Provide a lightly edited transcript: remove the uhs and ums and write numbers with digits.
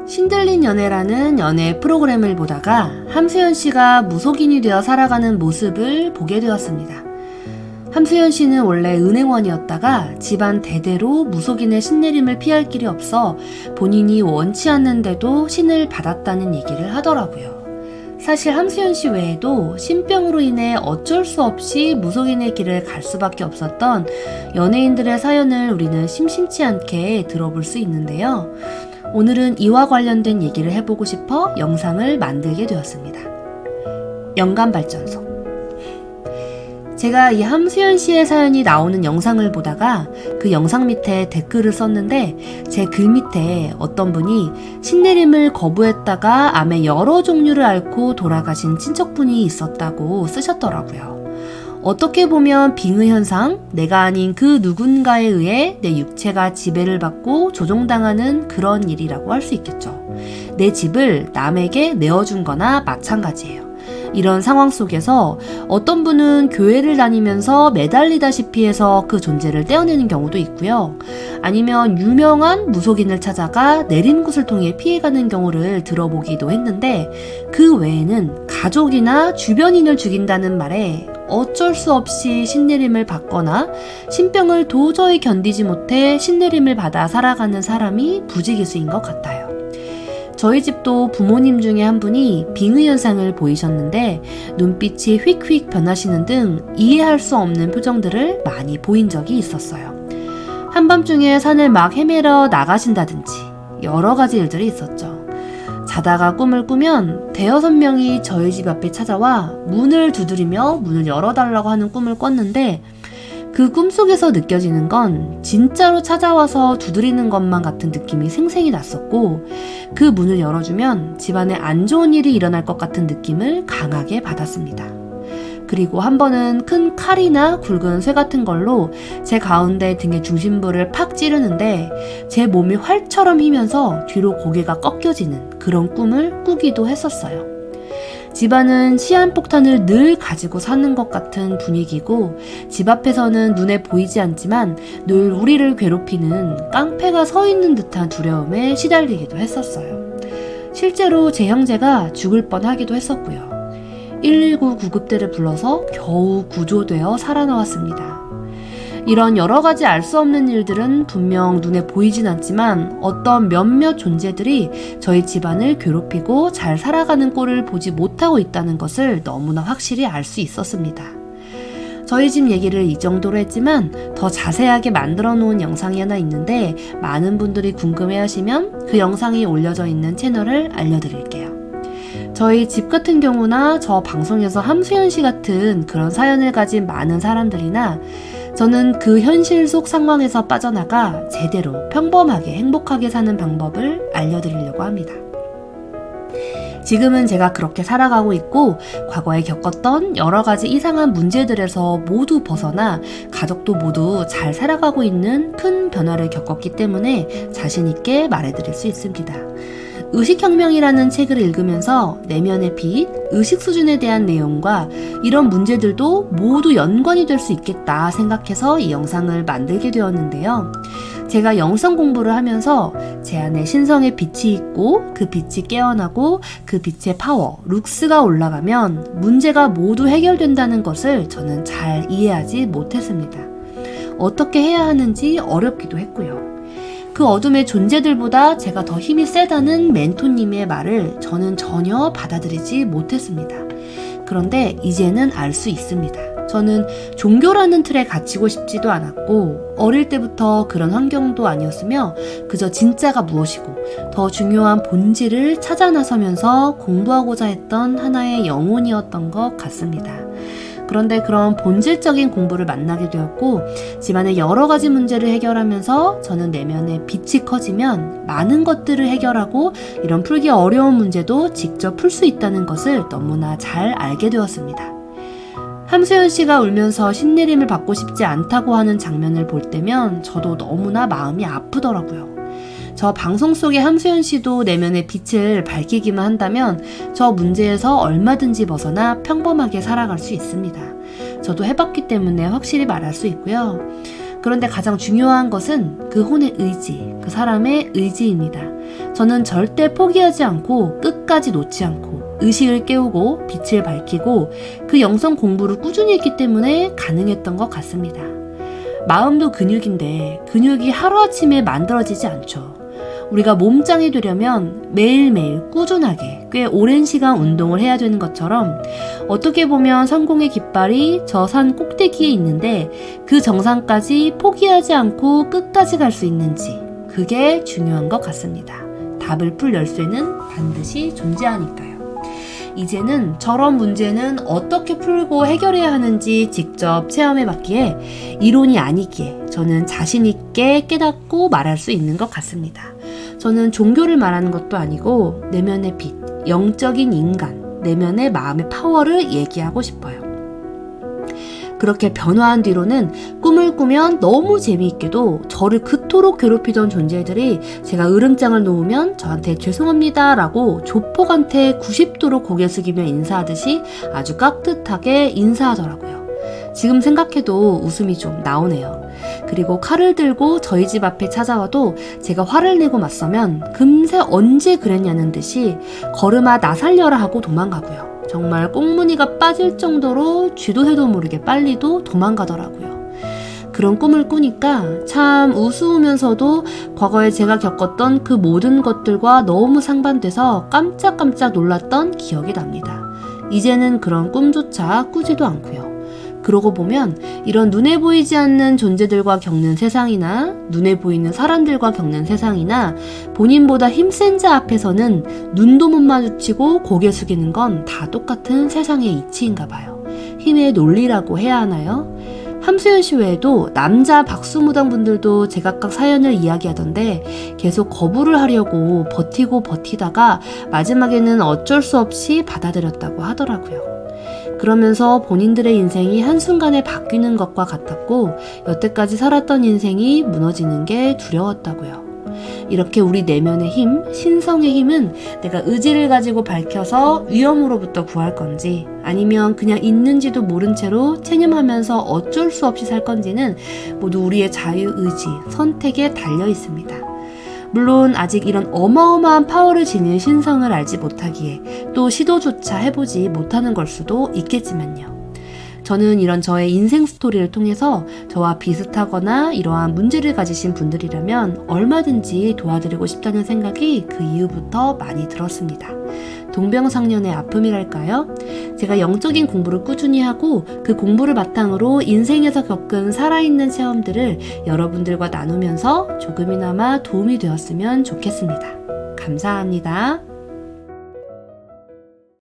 신들린 연애라는 연애 프로그램을 보다가 함수연 씨가 무속인이 되어 살아가는 모습을 보게 되었습니다. 함수연 씨는 원래 은행원이었다가 집안 대대로 무속인의 신내림을 피할 길이 없어 본인이 원치 않는데도 신을 받았다는 얘기를 하더라고요. 사실 함수연 씨 외에도 신병으로 인해 어쩔 수 없이 무속인의 길을 갈 수밖에 없었던 연예인들의 사연을 우리는 심심치 않게 들어볼 수 있는데요. 오늘은 이와 관련된 얘기를 해보고 싶어 영상을 만들게 되었습니다. 영감발전소. 제가 이 함수연 씨의 사연이 나오는 영상을 보다가 그 영상 밑에 댓글을 썼는데 제 글 밑에 어떤 분이 신내림을 거부했다가 암의 여러 종류를 앓고 돌아가신 친척분이 있었다고 쓰셨더라고요. 어떻게 보면 빙의현상, 내가 아닌 그 누군가에 의해 내 육체가 지배를 받고 조종당하는 그런 일이라고 할 수 있겠죠. 내 집을 남에게 내어준 거나 마찬가지예요. 이런 상황 속에서 어떤 분은 교회를 다니면서 매달리다시피 해서 그 존재를 떼어내는 경우도 있고요. 아니면 유명한 무속인을 찾아가 내림굿을 통해 피해가는 경우를 들어보기도 했는데 그 외에는 가족이나 주변인을 죽인다는 말에 어쩔 수 없이 신내림을 받거나 신병을 도저히 견디지 못해 신내림을 받아 살아가는 사람이 부지기수인 것 같아요. 저희 집도 부모님 중에 한 분이 빙의 현상을 보이셨는데 눈빛이 휙휙 변하시는 등 이해할 수 없는 표정들을 많이 보인 적이 있었어요. 한밤중에 산을 막 헤매러 나가신다든지 여러 가지 일들이 있었죠. 자다가 꿈을 꾸면 대여섯 명이 저희 집 앞에 찾아와 문을 두드리며 문을 열어달라고 하는 꿈을 꿨는데 그 꿈속에서 느껴지는 건 진짜로 찾아와서 두드리는 것만 같은 느낌이 생생히 났었고 그 문을 열어주면 집안에 안 좋은 일이 일어날 것 같은 느낌을 강하게 받았습니다. 그리고 한 번은 큰 칼이나 굵은 쇠 같은 걸로 제 가운데 등의 중심부를 팍 찌르는데 제 몸이 활처럼 휘면서 뒤로 고개가 꺾여지는 그런 꿈을 꾸기도 했었어요. 집안은 시한폭탄을 늘 가지고 사는 것 같은 분위기고 집 앞에서는 눈에 보이지 않지만 늘 우리를 괴롭히는 깡패가 서 있는 듯한 두려움에 시달리기도 했었어요. 실제로 제 형제가 죽을 뻔하기도 했었고요. 119 구급대를 불러서 겨우 구조되어 살아나왔습니다. 이런 여러 가지 알 수 없는 일들은 분명 눈에 보이진 않지만 어떤 몇몇 존재들이 저희 집안을 괴롭히고 잘 살아가는 꼴을 보지 못하고 있다는 것을 너무나 확실히 알 수 있었습니다. 저희 집 얘기를 이 정도로 했지만 더 자세하게 만들어 놓은 영상이 하나 있는데 많은 분들이 궁금해 하시면 그 영상이 올려져 있는 채널을 알려드릴게요. 저희 집 같은 경우나 저 방송에서 함수연 씨 같은 그런 사연을 가진 많은 사람들이나 저는 그 현실 속 상황에서 빠져나가 제대로 평범하게 행복하게 사는 방법을 알려드리려고 합니다. 지금은 제가 그렇게 살아가고 있고 과거에 겪었던 여러 가지 이상한 문제들에서 모두 벗어나 가족도 모두 잘 살아가고 있는 큰 변화를 겪었기 때문에 자신 있게 말해드릴 수 있습니다. 의식혁명이라는 책을 읽으면서 내면의 빛, 의식 수준에 대한 내용과 이런 문제들도 모두 연관이 될 수 있겠다 생각해서 이 영상을 만들게 되었는데요. 제가 영성 공부를 하면서 제 안에 신성의 빛이 있고 그 빛이 깨어나고 그 빛의 파워, 룩스가 올라가면 문제가 모두 해결된다는 것을 저는 잘 이해하지 못했습니다. 어떻게 해야 하는지 어렵기도 했고요. 그 어둠의 존재들보다 제가 더 힘이 세다는 멘토님의 말을 저는 전혀 받아들이지 못했습니다. 그런데 이제는 알 수 있습니다. 저는 종교라는 틀에 갇히고 싶지도 않았고 어릴 때부터 그런 환경도 아니었으며 그저 진짜가 무엇이고 더 중요한 본질을 찾아 나서면서 공부하고자 했던 하나의 영혼이었던 것 같습니다. 그런데 그런 본질적인 공부를 만나게 되었고 집안의 여러 가지 문제를 해결하면서 저는 내면의 빛이 커지면 많은 것들을 해결하고 이런 풀기 어려운 문제도 직접 풀 수 있다는 것을 너무나 잘 알게 되었습니다. 함수연 씨가 울면서 신내림을 받고 싶지 않다고 하는 장면을 볼 때면 저도 너무나 마음이 아프더라고요. 저 방송 속의 함수연 씨도 내면의 빛을 밝히기만 한다면 저 문제에서 얼마든지 벗어나 평범하게 살아갈 수 있습니다. 저도 해봤기 때문에 확실히 말할 수 있고요. 그런데 가장 중요한 것은 그 혼의 의지, 그 사람의 의지입니다. 저는 절대 포기하지 않고 끝까지 놓지 않고 의식을 깨우고 빛을 밝히고 그 영성 공부를 꾸준히 했기 때문에 가능했던 것 같습니다. 마음도 근육인데 근육이 하루아침에 만들어지지 않죠. 우리가 몸짱이 되려면 매일매일 꾸준하게 꽤 오랜 시간 운동을 해야 되는 것처럼 어떻게 보면 성공의 깃발이 저 산 꼭대기에 있는데 그 정상까지 포기하지 않고 끝까지 갈 수 있는지 그게 중요한 것 같습니다. 답을 풀 열쇠는 반드시 존재하니까요. 이제는 저런 문제는 어떻게 풀고 해결해야 하는지 직접 체험해봤기에 이론이 아니기에 저는 자신있게 깨닫고 말할 수 있는 것 같습니다. 저는 종교를 말하는 것도 아니고 내면의 빛, 영적인 인간, 내면의 마음의 파워를 얘기하고 싶어요. 그렇게 변화한 뒤로는 꿈을 꾸면 너무 재미있게도 저를 그토록 괴롭히던 존재들이 제가 으름장을 놓으면 저한테 죄송합니다 라고 조폭한테 90도로 고개 숙이며 인사하듯이 아주 깍듯하게 인사하더라고요. 지금 생각해도 웃음이 좀 나오네요. 그리고 칼을 들고 저희 집 앞에 찾아와도 제가 화를 내고 맞서면 금세 언제 그랬냐는 듯이 걸음아 나 살려라 하고 도망가고요. 정말 꽁무니가 빠질 정도로 쥐도 새도 모르게 빨리도 도망가더라고요. 그런 꿈을 꾸니까 참 우스우면서도 과거에 제가 겪었던 그 모든 것들과 너무 상반돼서 깜짝깜짝 놀랐던 기억이 납니다. 이제는 그런 꿈조차 꾸지도 않고요. 그러고 보면 이런 눈에 보이지 않는 존재들과 겪는 세상이나 눈에 보이는 사람들과 겪는 세상이나 본인보다 힘센 자 앞에서는 눈도 못 마주치고 고개 숙이는 건 다 똑같은 세상의 이치인가 봐요. 힘의 논리라고 해야 하나요? 함수연 씨 외에도 남자 박수무당 분들도 제각각 사연을 이야기하던데 계속 거부를 하려고 버티고 버티다가 마지막에는 어쩔 수 없이 받아들였다고 하더라고요. 그러면서 본인들의 인생이 한순간에 바뀌는 것과 같았고 여태까지 살았던 인생이 무너지는 게 두려웠다고요. 이렇게 우리 내면의 힘, 신성의 힘은 내가 의지를 가지고 밝혀서 위험으로부터 구할 건지 아니면 그냥 있는지도 모른 채로 체념하면서 어쩔 수 없이 살 건지는 모두 우리의 자유의지, 선택에 달려 있습니다. 물론 아직 이런 어마어마한 파워를 지닌 신성을 알지 못하기에 또 시도조차 해보지 못하는 걸 수도 있겠지만요. 저는 이런 저의 인생 스토리를 통해서 저와 비슷하거나 이러한 문제를 가지신 분들이라면 얼마든지 도와드리고 싶다는 생각이 그 이후부터 많이 들었습니다. 동병상련의 아픔이랄까요? 제가 영적인 공부를 꾸준히 하고 그 공부를 바탕으로 인생에서 겪은 살아있는 체험들을 여러분들과 나누면서 조금이나마 도움이 되었으면 좋겠습니다. 감사합니다.